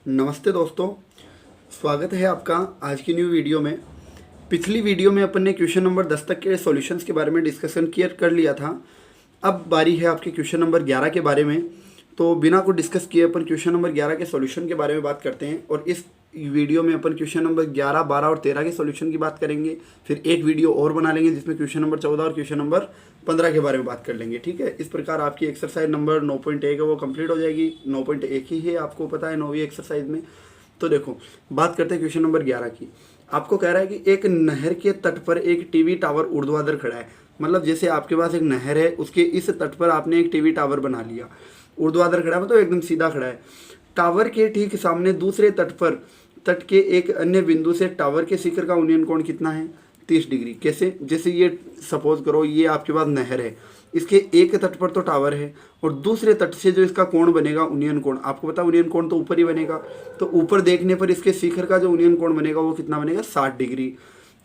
नमस्ते दोस्तों, स्वागत है आपका आज की न्यू वीडियो में। पिछली वीडियो में अपन ने क्वेश्चन नंबर 10 तक के सॉल्यूशंस के बारे में डिस्कशन क्लियर कर लिया था। अब बारी है आपके क्वेश्चन नंबर 11 के बारे में। तो बिना को डिस्कस किए अपन क्वेश्चन नंबर 11 के सॉल्यूशन के बारे में बात करते हैं और इस वीडियो में अपन क्वेश्चन नंबर 11, 12 और 13 के सॉल्यूशन की बात करेंगे। फिर एक वीडियो और बना लेंगे जिसमें क्वेश्चन नंबर 14 और क्वेश्चन नंबर 15 के बारे में बात कर लेंगे। ठीक है, इस प्रकार आपकी एक्सरसाइज नंबर 9.1 है वो कंप्लीट हो जाएगी। 9.1 ही है, आपको पता है 9वीं एक्सरसाइज में। तो देखो, बात करते हैं क्वेश्चन नंबर 11 की। आपको कह रहा है कि एक नहर के तट पर एक टीवी टावर ऊर्ध्वाधर खड़ा है। मतलब जैसे आपके पास एक नहर है, उसके इस तट पर आपने एक टीवी टावर बना लिया। ऊर्ध्वाधर खड़ा है मतलब एकदम सीधा खड़ा है। टावर के ठीक सामने दूसरे तट के एक अन्य बिंदु से टावर के शिखर का उन्नयन कोण कितना है? 30 डिग्री। कैसे? जैसे ये सपोज करो ये आपके पास नहर है, इसके एक तट पर तो टावर है और दूसरे तट से जो इसका कोण बनेगा उन्नयन कोण, आपको पता है उन्नयन कोण तो ऊपर ही बनेगा। तो ऊपर देखने पर इसके शिखर का जो उन्नयन कोण बनेगा वो कितना बनेगा? 60 डिग्री।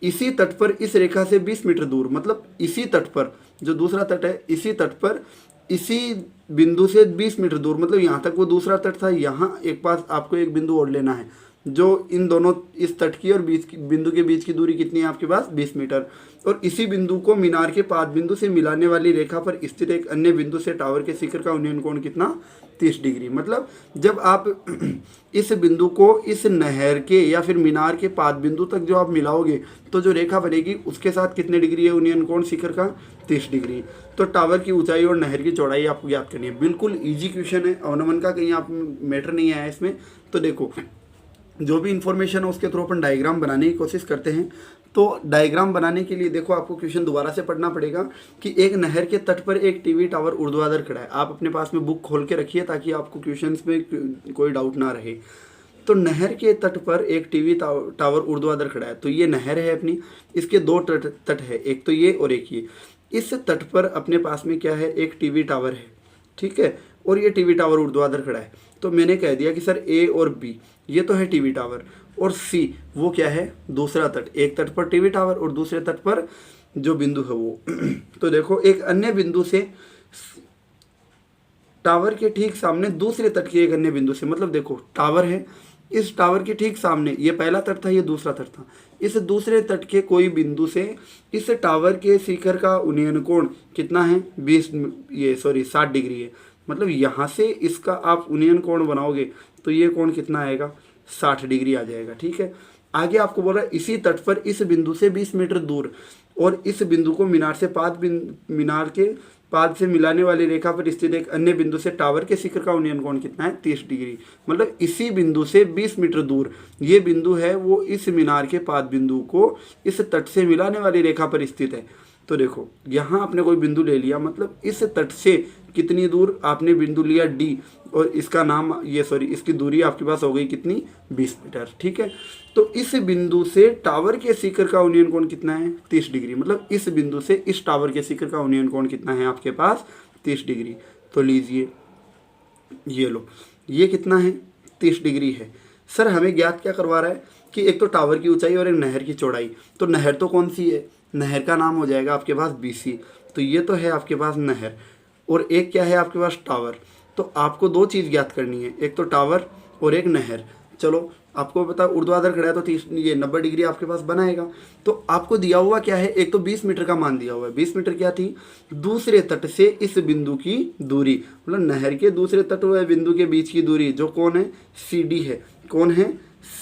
इसी तट पर इस रेखा से 20 मीटर दूर, मतलब इसी तट पर जो दूसरा तट है, इसी तट पर इसी बिंदु से 20 मीटर दूर, मतलब यहाँ तक वो दूसरा तट था, यहाँ एक पास आपको एक बिंदु और लेना है। जो इन दोनों इस तट की और बिंदु के बीच की दूरी कितनी है आपके पास? 20 मीटर। और इसी बिंदु को मीनार के पाद बिंदु से मिलाने वाली रेखा पर स्थित एक अन्य बिंदु से टावर के शिखर का उन्नयन कोण कितना? 30 डिग्री। मतलब जब आप इस बिंदु को इस नहर के या फिर मीनार के पाद बिंदु तक जो आप मिलाओगे तो जो रेखा बनेगी उसके साथ कितने डिग्री है उन्नयन कोण शिखर का? 30 डिग्री। तो टावर की ऊंचाई और नहर की चौड़ाई आपको याद करनी है। बिल्कुल ईजी क्वेश्चन है, अवनमन का कहीं आप मैटर नहीं आया इसमें। तो देखो, जो भी इंफॉर्मेशन है उसके थ्रू अपन डायग्राम बनाने की कोशिश करते हैं। तो डायग्राम बनाने के लिए देखो, आपको क्वेश्चन दोबारा से पढ़ना पड़ेगा कि एक नहर के तट पर एक टीवी टावर ऊर्ध्वाधर खड़ा है। आप अपने पास में बुक खोल के रखिए ताकि आपको क्वेश्चंस में कोई डाउट ना रहे। तो नहर के तट पर एक टीवी टावर ऊर्ध्वाधर खड़ा है। तो ये नहर है अपनी, इसके दो तट है, एक तो ये और एक ये। इस तट पर अपने पास में क्या है? एक टीवी टावर है। ठीक है, और ये टीवी टावर ऊर्ध्वाधर खड़ा है। तो मैंने कह दिया कि सर ए और बी ये तो है टीवी टावर, और सी वो क्या है? दूसरा तट। एक तट पर टीवी टावर और दूसरे तट पर जो बिंदु है वो तो देखो, एक अन्य बिंदु से टावर के ठीक सामने दूसरे तट के एक अन्य बिंदु से, मतलब देखो टावर है, इस टावर के ठीक सामने ये पहला तट था, ये दूसरा तट था। इस दूसरे तट के कोई बिंदु से इस टावर के शिखर का उन्नयन कोण कितना है? 60 डिग्री है। मतलब यहाँ से इसका आप उन्नयन कोण बनाओगे तो ये कोण कितना आएगा? 60 डिग्री आ जाएगा। ठीक है, आगे आपको बोला इसी तट पर इस बिंदु से 20 मीटर दूर और इस बिंदु को मीनार के पाद से मिलाने वाली रेखा पर स्थित एक अन्य बिंदु से टावर के शिखर का उन्नयन कोण कितना है? 30 डिग्री। मतलब इसी बिंदु से 20 मीटर दूर ये बिंदु है, वो इस मीनार के पाद बिंदु को इस तट से मिलाने वाली रेखा पर स्थित है। तो देखो, यहाँ आपने कोई बिंदु ले लिया, मतलब इस तट से कितनी दूर आपने बिंदु लिया? डी, और इसका नाम इसकी दूरी आपके पास हो गई कितनी? 20 मीटर। ठीक है, तो इस बिंदु से टावर के शिखर का उन्नयन कोण कितना है? 30 डिग्री। मतलब इस बिंदु से इस टावर के शिखर का उन्नयन कोण कितना है आपके पास? 30 डिग्री। तो लीजिए ये लो, ये कितना है? 30 डिग्री है। सर हमें ज्ञात क्या करवा रहा है कि एक तो टावर की ऊंचाई और एक नहर की चौड़ाई। तो नहर तो कौन सी है? नहर का नाम हो जाएगा आपके पास BC। तो ये तो है आपके पास नहर, और एक क्या है आपके पास? टावर। तो आपको दो चीज़ ज्ञात करनी है, एक तो टावर और एक नहर। चलो, आपको पता ऊर्ध्वाधर खड़ा है तो 90 डिग्री आपके पास बनाएगा। तो आपको दिया हुआ क्या है? एक तो 20 मीटर का मान दिया हुआ है। 20 मीटर क्या थी? दूसरे तट से इस बिंदु की दूरी, मतलब नहर के दूसरे तट व बिंदु के बीच की दूरी, जो कौन है? CD है। कौन है?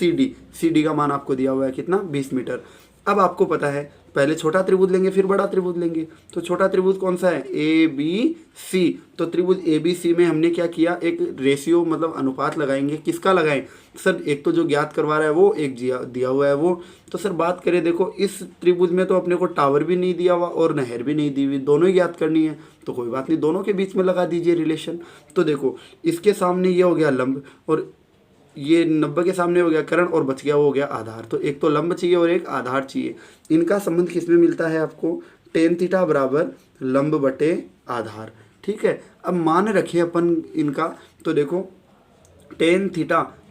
CD का मान आपको दिया हुआ है कितना? 20 मीटर। अब आपको पता है, पहले छोटा त्रिभुज लेंगे फिर बड़ा त्रिभुज लेंगे। तो छोटा त्रिभुज कौन सा है? ABC। तो त्रिभुज ABC में हमने क्या किया? एक रेशियो मतलब अनुपात लगाएंगे। किसका लगाएं? सर एक तो जो ज्ञात करवा रहा है वो, एक दिया हुआ है वो। तो सर बात करें, देखो इस त्रिभुज में तो अपने को टावर भी नहीं दिया हुआ और नहर भी नहीं दी हुई, दोनों ही ज्ञात करनी है। तो कोई बात नहीं, दोनों के बीच में लगा दीजिए रिलेशन। तो देखो, इसके सामने ये हो गया लंब और ये 90 के सामने हो गया कर्ण और बच गया वो हो गया आधार। तो एक तो लंब चाहिए और एक आधार चाहिए। इनका संबंध किस में मिलता है आपको? tan थीटा बराबर लंब बटे आधार। ठीक है, अब मान रखें अपन इनका, तो देखो tan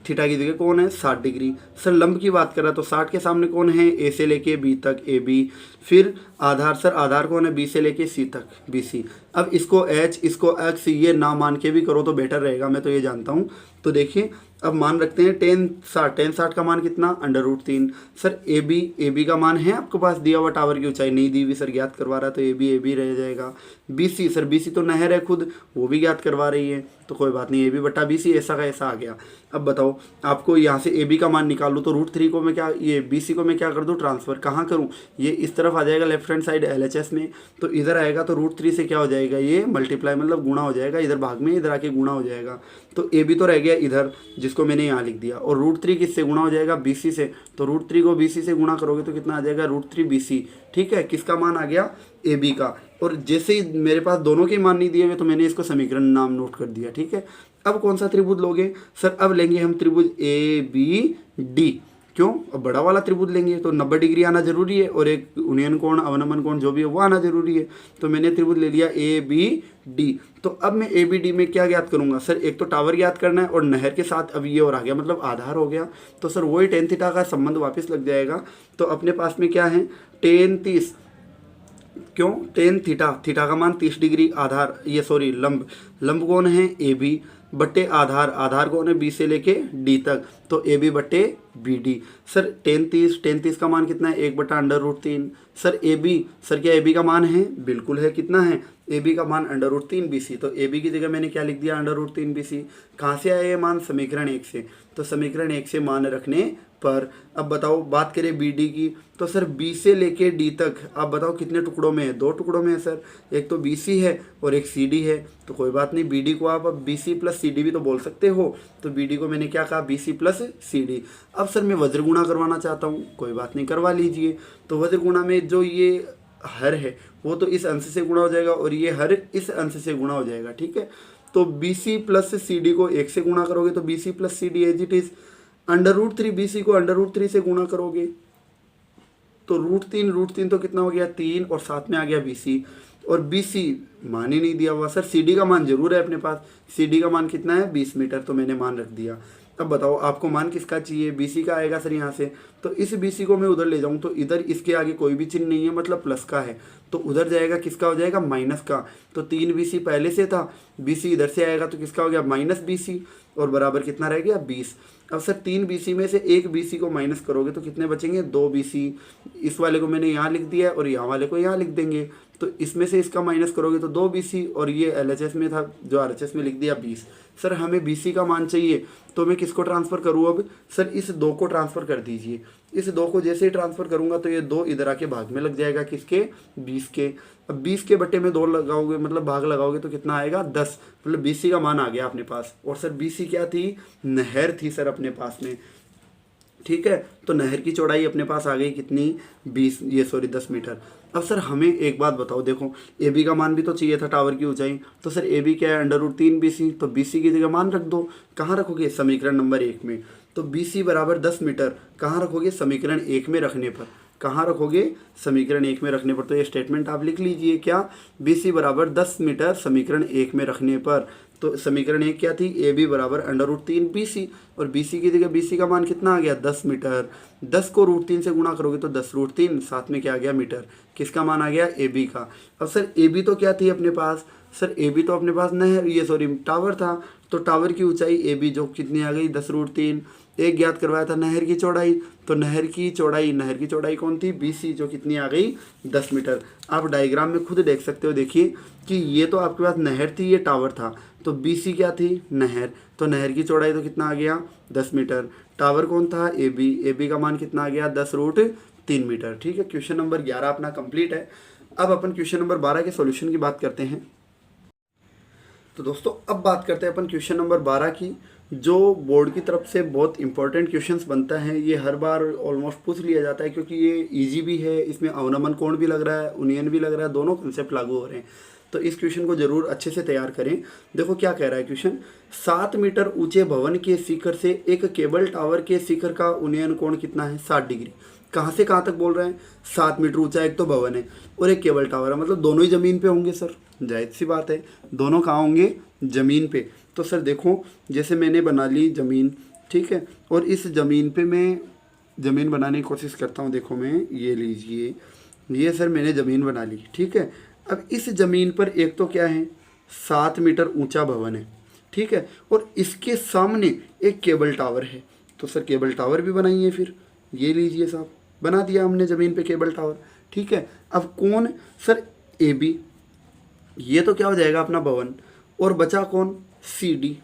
थीटा की जगह कौन है? 60 डिग्री। सर लंब की बात कर रहा तो 60 के सामने कौन है? A से लेके B तक AB। फिर आधार, सर आधार कौन है? B से लेके C तक BC। अब इसको H, इसको X, ये ना मान के भी करो तो बेटर रहेगा, मैं तो ये जानता हूँ। तो देखिए अब मान रखते हैं टेन 60 का मान कितना, √3। सर ए बी का मान है आपके पास दिया हुआ, टावर की ऊंचाई नहीं दी हुई सर, ज्ञात करवा रहा है तो ए बी रह जाएगा। BC सर BC तो नहर है खुद, वो भी ज्ञात करवा रही है तो कोई बात नहीं, AB बटा BC ऐसा का ऐसा आ गया। अब बताओ आपको यहाँ से AB का मान निकालूँ तो √3 को मैं क्या, ये BC को मैं क्या कर दूँ ट्रांसफ़र, कहाँ करूँ, ये इस तरफ आ जाएगा लेफ्ट हैंड साइड LHS में, तो इधर आएगा तो √3 से क्या हो जाएगा, ये मल्टीप्लाई मतलब गुणा हो जाएगा, इधर भाग में इधर आके गुणा हो जाएगा। तो AB तो रह गया इधर जिसको मैंने यहाँ लिख दिया, और √3 किससे गुणा हो जाएगा, BC से, तो √3 को BC से गुणा करोगे तो कितना आ जाएगा, √3 BC। ठीक है, किसका मान आ गया, AB का। और जैसे ही मेरे पास दोनों के मान नहीं दिए हुए तो मैंने इसको समीकरण नाम नोट कर दिया। ठीक है, अब कौन सा त्रिभुज लोगे सर, अब लेंगे हम त्रिभुज ABD। क्यों, अब बड़ा वाला त्रिभुज लेंगे तो 90 डिग्री आना जरूरी है, और एक उन्नयन कोण अवनमन कोण जो भी है वो आना जरूरी है, तो मैंने त्रिभुज ले लिया ABD। तो अब मैं ABD में क्या ज्ञात करूंगा सर, एक तो टावर ज्ञात करना है और नहर के साथ अब ये और आ गया मतलब आधार हो गया, तो सर वही tan थीटा का संबंध वापस लग जाएगा। तो अपने पास में क्या है tan 30, क्यों tan थीटा का मान 30 डिग्री, आधार ये सॉरी लंब कौन है AB बट्टे आधार कौन है B से लेके D तक, तो AB बट्टे BD। सर tan 30 का मान कितना है, 1/√3। सर AB, सर क्या AB का मान है, बिल्कुल है, कितना है AB का मान √3 BC, तो AB की जगह मैंने क्या लिख दिया √3 BC। कहाँ से आया ये मान, समीकरण 1 से, तो समीकरण 1 से मान रखने पर अब बताओ बात करें BD की, तो सर B से लेके D तक आप बताओ कितने टुकड़ों में है, 2 टुकड़ों में है सर, एक तो BC है और एक CD है, तो कोई बात नहीं BD को आप अब BC + CD भी तो बोल सकते हो, तो BD को मैंने क्या कहा BC + CD। अब सर मैं वज्र गुणा करवाना चाहता हूँ, कोई बात नहीं करवा लीजिए। तो वज्र गुणा में जो ये हर है वो तो इस अंश से गुणा हो जाएगा और ये हर इस अंश से गुणा हो जाएगा। ठीक है, तो BC + CD को 1 से गुणा करोगे तो BC + CD as it is, √3 BC को √3 से गुणा करोगे तो √3 तो कितना हो गया 3, और साथ में आ गया BC, और BC मान ही नहीं दिया हुआ सर, CD का मान जरूर है अपने पास, CD का मान कितना है 20 मीटर, तो मैंने मान रख दिया। अब बताओ आपको मान किसका चाहिए, BC का आएगा सर यहाँ से, तो इस BC को मैं उधर ले जाऊँ तो इधर इसके आगे कोई भी चिन्ह नहीं है मतलब प्लस का है, तो उधर जाएगा किसका हो जाएगा माइनस का, तो 3 BC पहले से था, BC इधर से आएगा तो किसका हो गया -BC, और बराबर कितना रह गया 20। अब सर 3 BC में से 1 BC को माइनस करोगे तो कितने बचेंगे 2 BC, इस वाले को मैंने यहाँ लिख दिया और यहाँ वाले को यहाँ लिख देंगे, तो इसमें से इसका माइनस करोगे तो 2 BC, और ये LHS में था जो RHS में लिख दिया 20। सर हमें BC का मान चाहिए तो मैं किसको ट्रांसफ़र करूँ अब सर, इस 2 को ट्रांसफ़र कर दीजिए। इस 2 को जैसे ही ट्रांसफ़र करूँगा तो ये 2 इधर आके भाग में लग जाएगा किसके 20 के। अब 20 के बट्टे में 2 लगाओगे मतलब भाग लगाओगे तो कितना आएगा 10, मतलब BC का मान आ गया अपने पास। और सर BC क्या थी, नहर थी सर अपने पास में। ठीक है, तो नहर की चौड़ाई अपने पास आ गई कितनी 10 मीटर। अब सर हमें एक बात बताओ, देखो AB का मान भी तो चाहिए था टावर की ऊंचाई, तो सर AB क्या है √3 BC, तो BC की जगह मान रख दो, कहाँ रखोगे समीकरण नंबर 1 में, तो BC = 10 मीटर कहाँ रखोगे समीकरण 1 में रखने पर, कहाँ रखोगे समीकरण 1 में रखने पर, तो ये स्टेटमेंट आप लिख लीजिए क्या, BC = 10 मीटर समीकरण 1 में रखने पर। तो समीकरण 1 क्या थी, AB = √3 BC, और BC की जगह BC का मान कितना आ गया 10 मीटर, 10 को √3 से गुणा करोगे तो 10√3 साथ में क्या आ गया मीटर, किसका मान आ गया AB का। अब सर AB तो क्या थी अपने पास, सर AB तो अपने पास नहर ये सॉरी टावर था, तो टावर की ऊंचाई AB जो कितनी आ गई 10√3, एक ज्ञात करवाया था नहर की चौड़ाई, तो नहर की चौड़ाई कौन थी BC जो कितनी आ गई 10 मीटर। आप डायग्राम में खुद देख सकते हो, देखिए कि ये तो आपके पास नहर थी, ये टावर था, तो BC क्या थी नहर, तो नहर की चौड़ाई तो कितना आ गया 10 मीटर, टावर कौन था AB का मान कितना आ गया 10√3 मीटर। ठीक है, क्वेश्चन नंबर 11 अपना कंप्लीट है। अब अपन क्वेश्चन नंबर 12 के सॉल्यूशन की बात करते हैं। तो दोस्तों अब बात करते हैं अपन क्वेश्चन नंबर 12 की, जो बोर्ड की तरफ से बहुत इंपॉर्टेंट क्वेश्चंस बनता है, ये हर बार ऑलमोस्ट पूछ लिया जाता है क्योंकि ये इजी भी है, इसमें अवनमन कोण भी लग रहा है, उन्नयन भी लग रहा है, दोनों कंसेप्ट लागू हो रहे हैं, तो इस क्वेश्चन को जरूर अच्छे से तैयार करें। देखो क्या कह रहा है क्वेश्चन, 7 मीटर ऊंचे भवन के शिखर से एक केबल टावर के शिखर का उन्नयन कोण कितना है 60 डिग्री। कहाँ से कहाँ तक बोल रहे हैं, 7 मीटर ऊंचा एक तो भवन है और एक केबल टावर है, मतलब दोनों ही ज़मीन पे होंगे सर, जायज़ सी बात है, दोनों कहाँ होंगे ज़मीन पे। तो सर देखो जैसे मैंने बना ली ज़मीन, ठीक है, और इस ज़मीन पे मैं ज़मीन बनाने की कोशिश करता हूँ। देखो मैं ये लीजिए, ये सर मैंने ज़मीन बना ली, ठीक है। अब इस ज़मीन पर एक तो क्या है 7 मीटर ऊंचा भवन है, ठीक है, और इसके सामने एक केबल टावर है। तो सर केबल टावर भी बनाइए फिर, ये लीजिए साहब, बना दिया हमने ज़मीन पे केबल टावर। ठीक है, अब कौन सर, ए बी, ये तो क्या हो जाएगा अपना भवन, और बचा कौन, सी डी,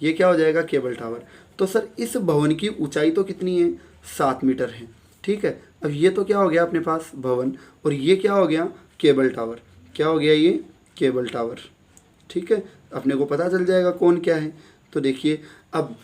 ये क्या हो जाएगा, केबल टावर। तो सर इस भवन की ऊंचाई तो कितनी है, 7 मीटर है। ठीक है, अब ये तो क्या हो गया अपने पास भवन, और ये क्या हो गया, केबल टावर। क्या हो गया, ये केबल टावर। ठीक है, अपने को पता चल जाएगा कौन क्या है। तो देखिए अब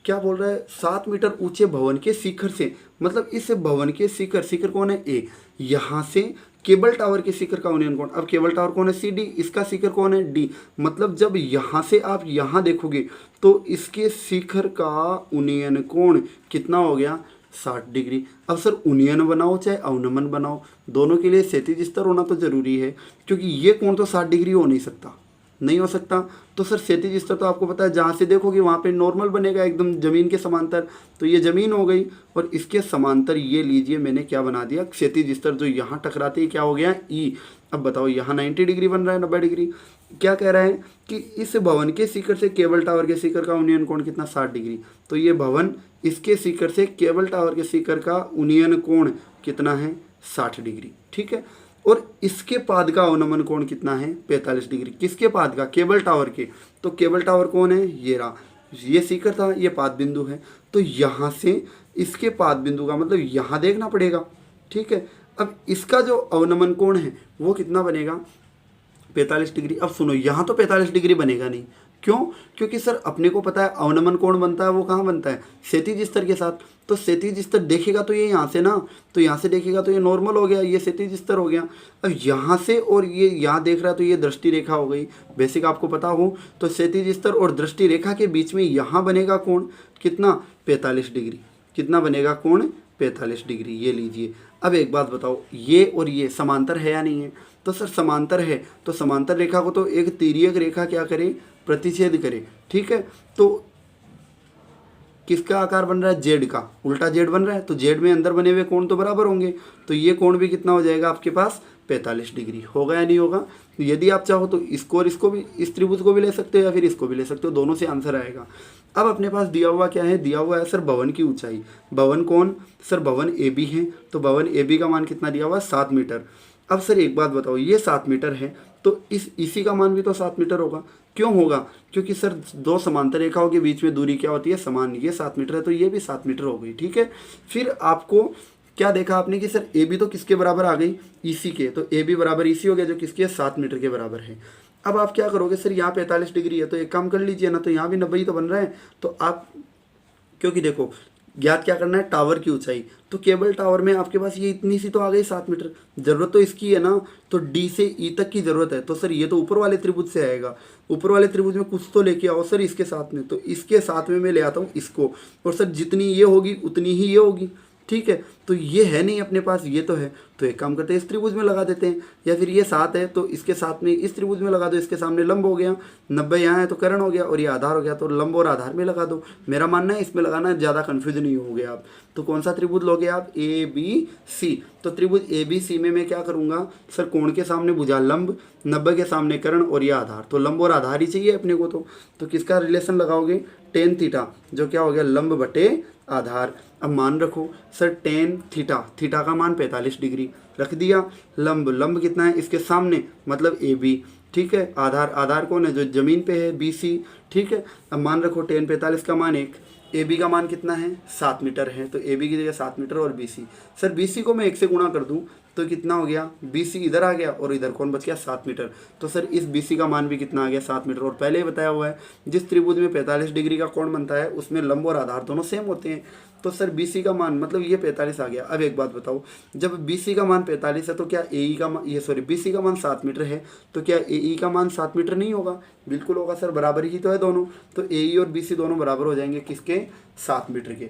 क्या बोल रहा है, 7 मीटर ऊंचे भवन के शिखर से, मतलब इस भवन के शिखर, शिखर कौन है, ए, यहाँ से केबल टावर के शिखर का उन्नयन कोण, अब केबल टावर कौन है, सी डी, इसका शिखर कौन है, डी, मतलब जब यहाँ से आप यहाँ देखोगे तो इसके शिखर का उन्नयन कोण कितना हो गया, 60 डिग्री। अब सर उन्नयन बनाओ चाहे अवनमन बनाओ, दोनों के लिए क्षैतिज स्तर होना तो जरूरी है, क्योंकि ये कोण तो 60 डिग्री हो नहीं सकता, नहीं हो सकता। तो सर क्षैतिज स्तर तो आपको पता है, जहाँ से देखोगे वहाँ पे नॉर्मल बनेगा एकदम ज़मीन के समांतर, तो ये ज़मीन हो गई, और इसके समांतर ये लीजिए मैंने क्या बना दिया, क्षैतिज स्तर जो यहाँ टकराते ही क्या हो गया, ई। अब बताओ यहाँ 90 डिग्री बन रहा है, 90 डिग्री। क्या कह रहा है कि इस भवन के शिखर से केबल टावर के शिखर का उन्नयन कोण कितना, 60 डिग्री। तो ये भवन इसके शिखर से केबल टावर के शिखर का उन्नयन कोण कितना है, 60 डिग्री। ठीक है, और इसके पाद का अवनमन कोण कितना है, 45 डिग्री। किसके पाद का, केबल टावर के। तो केबल टावर कौन है, ये रहा, ये शिखर था, ये पाद बिंदु है। तो यहाँ से इसके पाद बिंदु का मतलब यहाँ देखना पड़ेगा। ठीक है, अब इसका जो अवनमन कोण है वो कितना बनेगा, 45 डिग्री। अब सुनो, यहाँ तो 45 डिग्री बनेगा नहीं, क्यों, क्योंकि सर अपने को पता है अवनमन कोण बनता है वो कहाँ बनता है, क्षैतिज स्तर के साथ। तो क्षैतिज स्तर देखेगा तो ये यहाँ से ना, तो यहाँ से देखेगा तो ये नॉर्मल हो गया, ये क्षैतिज स्तर हो गया। अब यहाँ से और ये यहाँ देख रहा है तो ये दृष्टि रेखा हो गई, बेसिक आपको पता हो। तो क्षैतिज स्तर और दृष्टि रेखा के बीच में यहाँ बनेगा कोण कितना, 45 डिग्री। कितना बनेगा कोण, 45 डिग्री, ये लीजिए। अब एक बात बताओ, ये और ये समांतर है या नहीं है। तो सर समांतर है, तो समांतर रेखा को तो एक तिर्यक रेखा क्या करे, प्रतिच्छेद करे। ठीक है, तो किसका आकार बन रहा है, जेड का, उल्टा जेड बन रहा है, तो जेड में अंदर बने हुए कोण तो बराबर होंगे। तो ये कोण भी कितना हो जाएगा आपके पास, 45 डिग्री। होगा या नहीं होगा। यदि आप चाहो तो इसको और इसको भी, इस त्रिभुज को भी ले सकते हो या फिर इसको भी ले सकते हो, दोनों से आंसर आएगा। अब अपने पास दिया हुआ क्या है, दिया हुआ है सर भवन की ऊंचाई। भवन कौन, सर भवन ए बी है, तो भवन ए बी का मान कितना दिया हुआ, 7 मीटर। अब सर एक बात बताओ, ये 7 मीटर है तो इसी का मान भी तो 7 मीटर होगा। क्यों होगा, क्योंकि सर दो समांतर रेखाओं के बीच में दूरी क्या होती है, समान। ये 7 मीटर है तो ये भी 7 मीटर हो गई। ठीक है, फिर आपको क्या देखा आपने कि सर ए बी तो किसके बराबर आ गई, ईसी के, तो ए बी बराबर ईसी हो गया, जो किसके, 7 मीटर के बराबर है। अब आप क्या करोगे, सर यहाँ 45 डिग्री है तो एक काम कर लीजिए ना, तो यहाँ भी 90 ही तो बन रहा है। तो आप, क्योंकि देखो ज्ञात क्या करना है, टावर की ऊंचाई। तो केबल टावर में आपके पास ये इतनी सी तो आ गई, 7 मीटर। जरूरत तो इसकी है ना, तो डी से ई तक की जरूरत है। तो सर ये तो ऊपर वाले त्रिभुज से आएगा, ऊपर वाले त्रिभुज में कुछ तो लेके आओ सर इसके साथ में। तो इसके साथ में मैं ले आता हूँ इसको, और सर जितनी ये होगी उतनी ही ये होगी। ठीक है, तो ये है नहीं अपने पास, ये तो है, तो एक काम करते हैं इस त्रिभुज में लगा देते हैं, या फिर ये 7 है तो इसके साथ में इस त्रिभुज में लगा दो, इसके सामने लंब हो गया, 90 यहाँ है तो कर्ण हो गया, और ये आधार हो गया, तो लंब और आधार में लगा दो। मेरा मानना है इसमें लगाना, ज़्यादा कन्फ्यूज नहीं होगे आप। तो कौन सा त्रिभुज लोगे आप, ए बी सी। तो त्रिभुज ए बी सी में मैं क्या करूँगा, सर कोण के सामने भुजा लंब, 90 के सामने कर्ण और ये आधार, तो लंब और आधार ही चाहिए अपने को। तो किसका रिलेशन लगाओगे, टेन थीटा, जो क्या हो गया, लंब बटे आधार। अब मान रखो सर टेन थीटा, थीटा का मान 45 डिग्री रख दिया। लंब, लंब कितना है इसके सामने, मतलब ए बी। ठीक है, आधार, आधार कौन है, जो जमीन पे है, बी सी। ठीक है, अब मान रखो टेन 45 का मान 1, ए बी का मान कितना है, 7 मीटर है, तो ए बी की जगह 7 मीटर, और B C, sir B C को मैं 1 से गुणा कर दूं तो कितना हो गया, बी सी इधर आ गया और इधर कौन बच गया, 7 मीटर। तो सर इस बी सी का मान भी कितना आ गया, 7 मीटर। और पहले ही बताया हुआ है जिस त्रिभुज में 45 डिग्री का कोण बनता है उसमें लंब और आधार दोनों सेम होते हैं। तो सर बी सी का मान मतलब ये 45 आ गया। अब एक बात बताओ, जब बी सी का मान 45 है तो क्या ए ई का मान, ये सॉरी बी सी का मान 7 मीटर है तो क्या ए ई का मान 7 मीटर नहीं होगा, बिल्कुल होगा सर, बराबर ही तो है दोनों। तो ए ई और बी सी दोनों बराबर हो जाएंगे किसके, 7 मीटर के।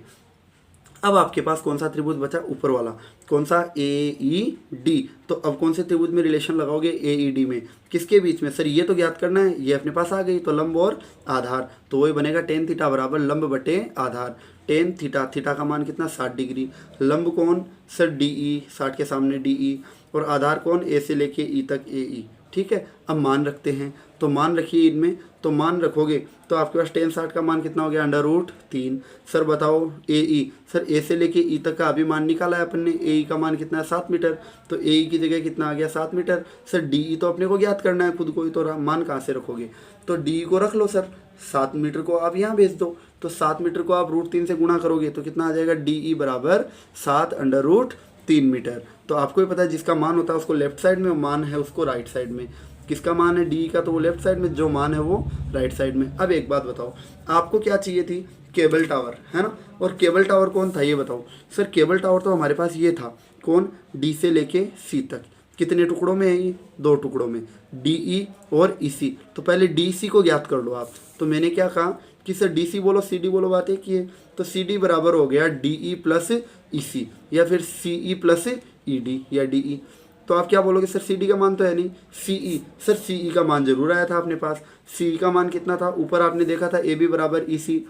अब आपके पास कौन सा त्रिभुज बचा, ऊपर वाला, कौन सा, ए ई डी। तो अब कौन से त्रिभुज में रिलेशन लगाओगे, ए ई डी में, किसके बीच में, सर ये तो ज्ञात करना है, ये अपने पास आ गई, तो लंब और आधार, तो वही बनेगा टेन थीटा बराबर लंब बटे आधार। टेन थीटा, थीटा का मान कितना, 60 डिग्री। लंब कौन, सर डी ई, 60 के सामने डी ई, और आधार कौन, ए से लेके ई तक ए ई। ठीक है। अब मान रखते हैं, तो मान रखिए इनमें, तो मान रखोगे तो आपके पास tan 60 का मान कितना हो गया, √3। सर बताओ ए ई, सर ए से लेके ई तक का अभी मान निकाला है अपन ने, ए ई का मान कितना है 7 मीटर, तो ए ई की जगह कितना आ गया 7 मीटर। सर डी ई तो अपने को ज्ञात करना है खुद को ही, तो मान कहाँ से रखोगे, तो डी ई को रख लो सर, 7 मीटर को आप यहाँ भेज दो, तो 7 मीटर को आप √3 से गुणा करोगे तो कितना आ जाएगा, डी ई बराबर 7/√3 मीटर। तो आपको ही पता है जिसका मान होता है उसको लेफ्ट साइड में, मान है उसको राइट साइड में। किसका मान है डी का, तो वो लेफ्ट साइड में, जो मान है वो राइट साइड में। अब एक बात बताओ, आपको क्या चाहिए थी, केबल टावर, है ना। और केबल टावर कौन था ये बताओ। सर केबल टावर तो हमारे पास ये था, कौन, डी से लेके सी तक। कितने टुकड़ों में है ये, 2 टुकड़ों में, डी ई और ई सी। तो पहले डी सी को ज्ञात कर लो आप। तो मैंने क्या कहा कि सर डी सी बोलो सी डी बोलो, बात एक ही है। तो सी डी बराबर हो गया डी ई प्लस ई सी, या फिर सी ई प्लस ई डी या डी ई। तो आप क्या बोलोगे, सर सी डी का मान तो है नहीं, सी ई। सर सी ई का मान जरूर आया था अपने पास। सी ई का मान कितना था, ऊपर आपने देखा था ए बी बराबर ई सी,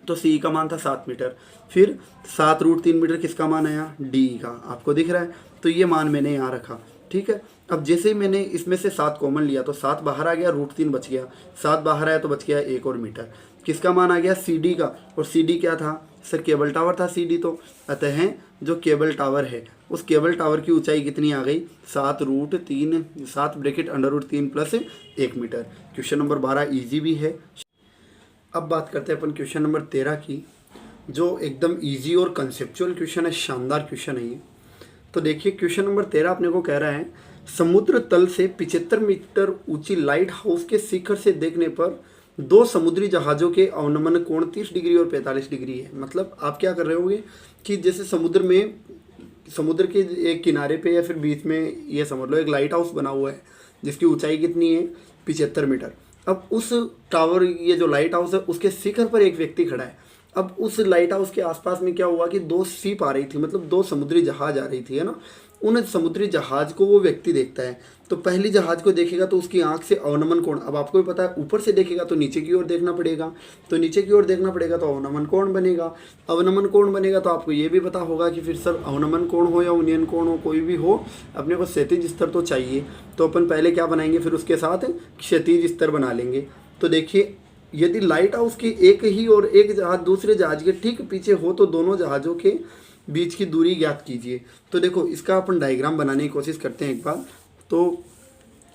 तो सी ई का मान था 7 मीटर। फिर 7√3 मीटर किसका मान आया, डी ई का, आपको दिख रहा है। तो ये मान मैंने यहाँ रखा, ठीक है। अब जैसे ही मैंने इसमें से 7 कॉमन लिया तो 7 बाहर आ गया, √3 बच गया, 7 बाहर आया तो बच गया 1 और मीटर। किसका मान आ गया, सी डी का। और सी डी क्या था, सर केबल टावर था सी डी। तो अतः जो केबल टावर है उस केबल टावर की ऊंचाई कितनी आ गई, 7√3, 7 plus 1 meter. Question number 12 easy भी है। अब बात करते हैं अपन क्वेश्चन नंबर 13 की, जो एकदम ईजी और कंसेप्चुअल क्वेश्चन है, शानदार क्वेश्चन है ये। तो देखिए क्वेश्चन नंबर 13 अपने को कह रहा है, समुद्र तल से 75 मीटर ऊंची लाइट हाउस के शिखर से देखने पर 2 समुद्री जहाज़ों के अवनमन कोण 30 डिग्री और 45 डिग्री है। मतलब आप क्या कर रहे होंगे कि जैसे समुद्र में, समुद्र के एक किनारे पे या फिर बीच में ये समझ लो एक लाइट हाउस बना हुआ है जिसकी ऊंचाई कितनी है, 75 मीटर। अब उस टावर, ये जो लाइट हाउस है उसके शिखर पर एक व्यक्ति खड़ा है। अब उस लाइट हाउस के आसपास में क्या हुआ कि 2 शिप आ रही थी, मतलब 2 समुद्री जहाज आ रही थी, है ना। उन समुद्री जहाज को वो व्यक्ति देखता है। तो पहली जहाज को देखेगा तो उसकी आंख से अवनमन कोण, अब आपको भी पता है ऊपर से देखेगा तो नीचे की ओर देखना पड़ेगा, तो नीचे की ओर देखना पड़ेगा तो अवनमन कोण बनेगा। अवनमन कोण बनेगा तो आपको ये भी पता होगा कि फिर सर अवनमन कोण हो या उन्नयन कोण हो, कोई भी हो, अपने को क्षैतिज स्तर तो चाहिए। तो अपन पहले क्या बनाएंगे, फिर उसके साथ क्षैतिज स्तर बना लेंगे। तो देखिए यदि लाइट हाउस की एक ही और एक जहाज दूसरे जहाज के ठीक पीछे हो तो दोनों जहाज़ों के बीच की दूरी ज्ञात कीजिए। तो देखो इसका अपन डायग्राम बनाने की कोशिश करते हैं एक बार। तो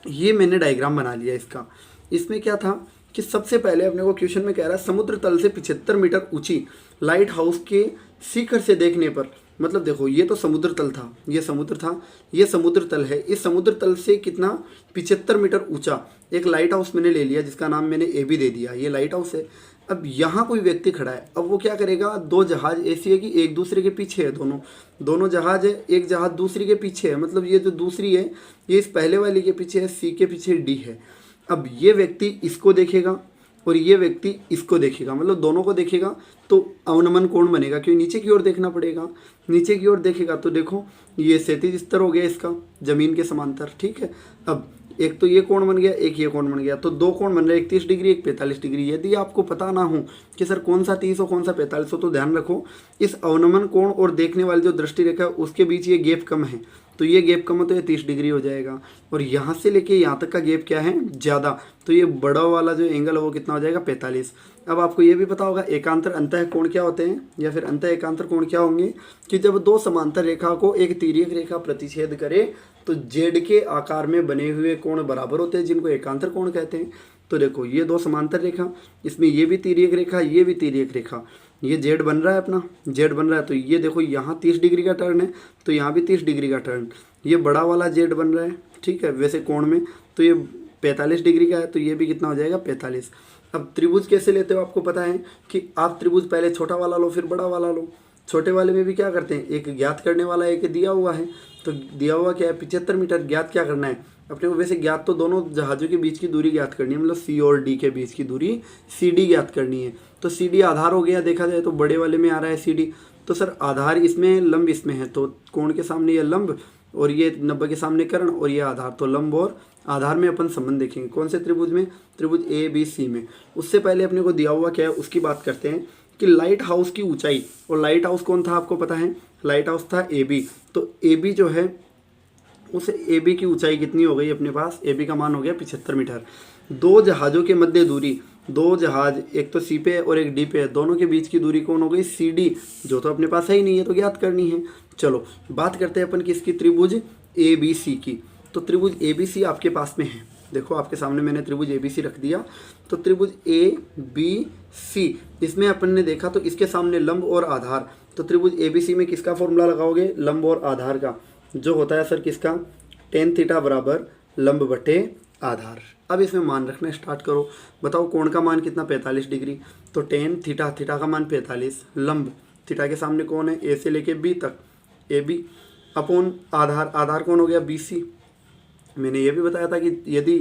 ये मैंने डायग्राम बना लिया इसका। इसमें क्या था कि सबसे पहले अपने को क्वेश्चन में कह रहा है समुद्र तल से 75 मीटर ऊंची लाइट हाउस के शिखर से देखने पर, मतलब देखो ये तो समुद्र तल था, ये समुद्र था, ये समुद्र तल है। इस समुद्र तल से कितना, 75 मीटर ऊंचा एक लाइट हाउस मैंने ले लिया जिसका नाम मैंने ए बी दे दिया, ये लाइट हाउस है। अब यहाँ कोई व्यक्ति खड़ा है, अब वो क्या करेगा, 2 जहाज ऐसी है कि एक दूसरे के पीछे है, दोनों जहाज है, एक जहाज दूसरी के पीछे है, मतलब ये जो दूसरी है ये इस पहले वाली के पीछे है, सी के पीछे डी है। अब ये व्यक्ति इसको देखेगा और ये व्यक्ति इसको देखेगा, मतलब दोनों को देखेगा तो अवनमन कोण बनेगा, क्योंकि नीचे की ओर देखना पड़ेगा। नीचे की ओर देखेगा तो देखो ये क्षैतिज स्तर हो गया इसका, जमीन के समांतर, ठीक है। अब एक तो ये कोण बन गया, एक ये कोण बन गया, तो 2 कोण बन रहे, एक 30 डिग्री एक 45 डिग्री। यदि आपको पता ना हो कि सर कौन सा 30 हो कौन सा 45 हो, तो ध्यान रखो इस अवनमन कोण और देखने वाली जो दृष्टि रेखा है उसके बीच ये गैप कम है, तो ये गैप कम है तो ये 30 डिग्री हो जाएगा। और यहाँ से लेके यहाँ तक का गैप क्या है, ज़्यादा, तो ये बड़ा वाला जो एंगल है वो कितना हो जाएगा, 45। अब आपको ये भी पता होगा एकांतर अंतः कोण क्या होते हैं, या फिर अंतः एकांतर कोण क्या होंगे, कि जब 2 समांतर रेखा को एक तिर्यक रेखा प्रतिच्छेद करे तो जेड के आकार में बने हुए कोण बराबर होते हैं, जिनको एकांतर कोण कहते हैं। तो देखो ये 2 समांतर रेखा, इसमें ये भी तिर्यक रेखा, ये भी तिर्यक रेखा, ये जेड बन रहा है, अपना जेड बन रहा है। तो ये देखो यहाँ 30 डिग्री का टर्न है तो यहाँ भी 30 डिग्री का टर्न, ये बड़ा वाला जेड बन रहा है, ठीक है, वैसे कोण में। तो ये 45 डिग्री का है तो ये भी कितना हो जाएगा, 45। अब त्रिभुज कैसे लेते हो, आपको पता है कि आप त्रिभुज पहले छोटा वाला लो फिर बड़ा वाला लो। छोटे वाले में भी क्या करते हैं, एक ज्ञात करने वाला एक दिया हुआ है, तो दिया हुआ क्या है, 75 मीटर। ज्ञात क्या करना है अपने को, वैसे ज्ञात तो दोनों जहाज़ों के बीच की दूरी ज्ञात करनी है, मतलब सी और डी के बीच की दूरी सी डी ज्ञात करनी है। तो सी डी आधार हो गया, देखा जाए तो बड़े वाले में आ रहा है सी डी। तो सर आधार इसमें लंब इसमें है, तो कोण के सामने ये लंब और ये 90 के सामने कर्ण और ये आधार, तो लंब और आधार में अपन संबंध देखेंगे। कौन से त्रिभुज में, त्रिभुज ए बी सी में। उससे पहले अपने को दिया हुआ क्या है उसकी बात करते हैं कि लाइट हाउस की ऊंचाई, और लाइट हाउस कौन था आपको पता है, लाइट हाउस था ए बी। तो ए बी जो है उस ए बी की ऊंचाई कितनी हो गई अपने पास, ए बी का मान हो गया 75 मीटर। दो जहाज़ों के मध्य दूरी, दो जहाज एक तो सी पे है और एक डी पे है, दोनों के बीच की दूरी कौन हो गई, सी डी, जो तो अपने पास है ही नहीं है तो ज्ञात करनी है। चलो बात करते हैं अपन किसकी, त्रिभुज ए बी सी की। तो त्रिभुज ए बी सी आपके पास में है, देखो आपके सामने मैंने त्रिभुज ए बी सी रख दिया। तो त्रिभुज ए बी सी, इसमें अपन ने देखा तो इसके सामने लंब और आधार, तो त्रिभुज ए बी सी में किसका फॉर्मूला लगाओगे, लंब और आधार का, जो होता है सर किसका, टेन थीटा बराबर लंब बटे आधार। अब इसमें मान रखना स्टार्ट करो, बताओ कोण का मान कितना, 45 डिग्री। तो टेन थीटा, थीटा का मान 45, लंब थीटा के सामने कौन है, ए से लेके बी तक, ए बी अपॉन आधार, आधार कौन हो गया, बी सी। मैंने ये भी बताया था कि यदि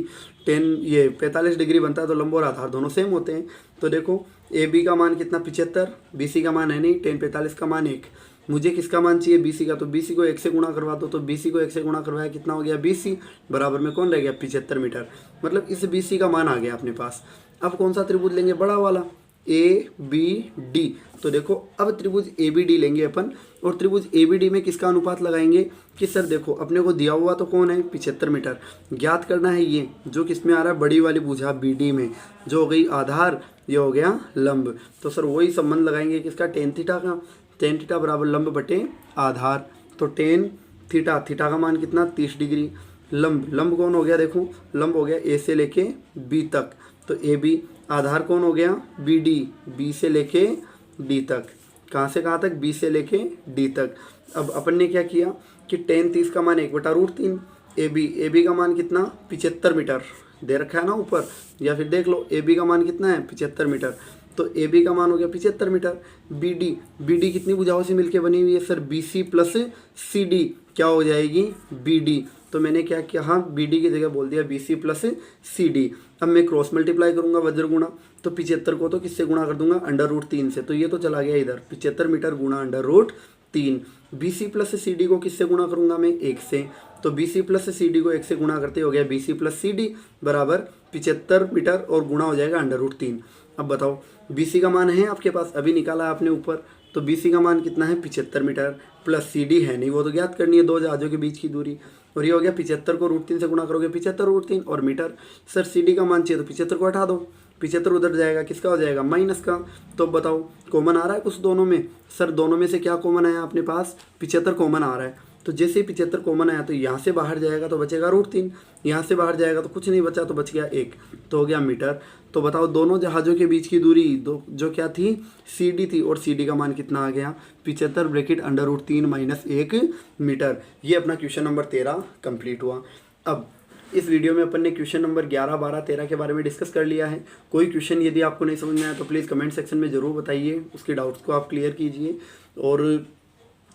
45 डिग्री बनता है तो लंब और आधार दोनों सेम होते हैं। तो देखो ए बी का मान कितना 75, बी सी का मान है नहीं, 45 का मान 1, मुझे किसका मान चाहिए, बी सी का, तो बी सी को 1 से गुणा करवा दो। तो बी सी को 1 से गुणा करवाया कितना हो गया, बी सी बराबर में कौन रह गया, 75 मीटर, मतलब इस बी सी का मान आ गया अपने पास। अब कौन सा त्रिभुज लेंगे, बड़ा वाला, ए बी डी। तो देखो अब त्रिभुज ए बी डी लेंगे अपन, और त्रिभुज ए बी डी में किसका अनुपात लगाएंगे कि सर देखो अपने को दिया हुआ तो कौन है, 75 मीटर, ज्ञात करना है ये जो किस में आ रहा है, बड़ी वाली भुजा बी डी में, जो हो गई आधार, ये हो गया लंब। तो सर वही संबंध लगाएंगे किसका, टेन थीटा का, टेन थीटा बराबर लंब बटे आधार। तो टेन थीटा, थीटा का मान कितना 30 डिग्री, लंब, लंब कौन हो गया, देखो लंब हो गया ए से लेके बी तक, तो ए बी, आधार कौन हो गया, बी डी, बी से लेके डी तक, कहाँ से कहाँ तक, बी से लेके डी तक। अब अपन ने क्या किया कि टेन 30 का मान 1/√3, ए बी का मान कितना 75 मीटर दे रखा है ना ऊपर, या फिर देख लो ए बी का मान कितना है 75 मीटर, तो ए बी का मान हो गया 75 मीटर। बी डी कितनी भुजाओं से मिलकर बनी हुई है sir, B C plus C D क्या हो जाएगी, बी डी। तो मैंने क्या किया, हाँ बी डी की जगह बोल दिया B C plus C D. अब मैं क्रॉस मल्टीप्लाई करूंगा वज्र गुणा, तो 75 को तो किससे गुणा कर दूंगा, √3 से, तो ये तो चला गया इधर, 75 मीटर गुणा √3। B C plus C D को किससे गुणा करूंगा मैं, 1 से, तो B C plus C D को 1 से गुणा करते हो गया B C plus C D बराबर 75 मीटर और गुणा हो जाएगा √3। अब बताओ बी सी का मान है आपके पास, अभी निकाला आपने ऊपर, तो बी सी का मान कितना है 75 मीटर, प्लस सी डी है नहीं, वो तो ज्ञात करनी है दो जहाजों के बीच की दूरी, और ये हो गया 75 को √3 से गुणा करोगे 75√3 और मीटर। सर सी डी का मान चाहिए तो 75 को हटा दो, 75 उधर जाएगा, किसका हो जाएगा, माइनस का। तो बताओ कॉमन आ रहा है कुछ दोनों में, सर दोनों में से क्या कॉमन आया अपने पास, 75 कॉमन आ रहा है। तो जैसे ही 75 कॉमन आया तो यहाँ से बाहर जाएगा तो बचेगा √3, यहाँ से बाहर जाएगा तो कुछ नहीं बचा तो बच गया 1, तो हो गया मीटर। तो बताओ दोनों जहाज़ों के बीच की दूरी दो जो क्या थी, सी डी थी, और सी डी का मान कितना आ गया 75 ब्रैकेट √3 - 1 मीटर। ये अपना क्वेश्चन नंबर 13 कंप्लीट हुआ। अब इस वीडियो में अपन ने क्वेश्चन नंबर 11, 12, 13 के बारे में डिस्कस कर लिया है। कोई क्वेश्चन यदि आपको नहीं समझ में आया तो प्लीज़ कमेंट सेक्शन में ज़रूर बताइए, उसके डाउट्स को आप क्लियर कीजिए। और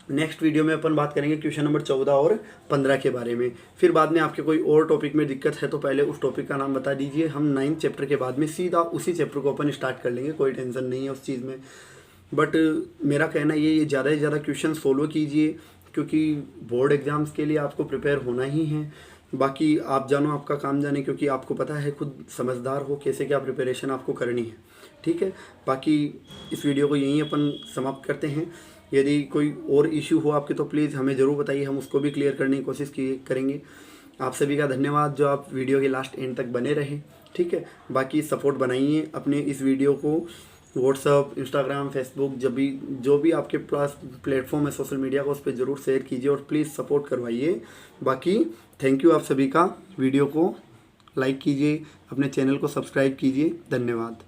नेक्स्ट वीडियो में अपन बात करेंगे क्वेश्चन नंबर 14 और 15 के बारे में। फिर बाद में आपके कोई और टॉपिक में दिक्कत है तो पहले उस टॉपिक का नाम बता दीजिए, हम 9th चैप्टर के बाद में सीधा उसी चैप्टर को अपन स्टार्ट कर लेंगे, कोई टेंशन नहीं है उस चीज़ में। बट मेरा कहना ये ज़्यादा से ज़्यादा क्वेश्चन फॉलो कीजिए, क्योंकि बोर्ड एग्ज़ाम्स के लिए आपको प्रिपेयर होना ही है। बाकी आप जानो आपका काम जाने, क्योंकि आपको पता है, खुद समझदार हो कैसे क्या प्रिपरेशन आपको करनी है, ठीक है। बाकी इस वीडियो को यहीं अपन समाप्त करते हैं। यदि कोई और इशू हो आपके तो प्लीज़ हमें ज़रूर बताइए, हम उसको भी क्लियर करने की कोशिश करेंगे। आप सभी का धन्यवाद जो आप वीडियो के लास्ट एंड तक बने रहे, ठीक है। बाकी सपोर्ट बनाइए अपने इस वीडियो को व्हाट्सअप, इंस्टाग्राम, फेसबुक, जो भी आपके पास प्लेटफॉर्म है सोशल मीडिया का, उस पर ज़रूर शेयर कीजिए और प्लीज़ सपोर्ट करवाइए। बाकी थैंक यू आप सभी का, वीडियो को लाइक कीजिए, अपने चैनल को सब्सक्राइब कीजिए, धन्यवाद।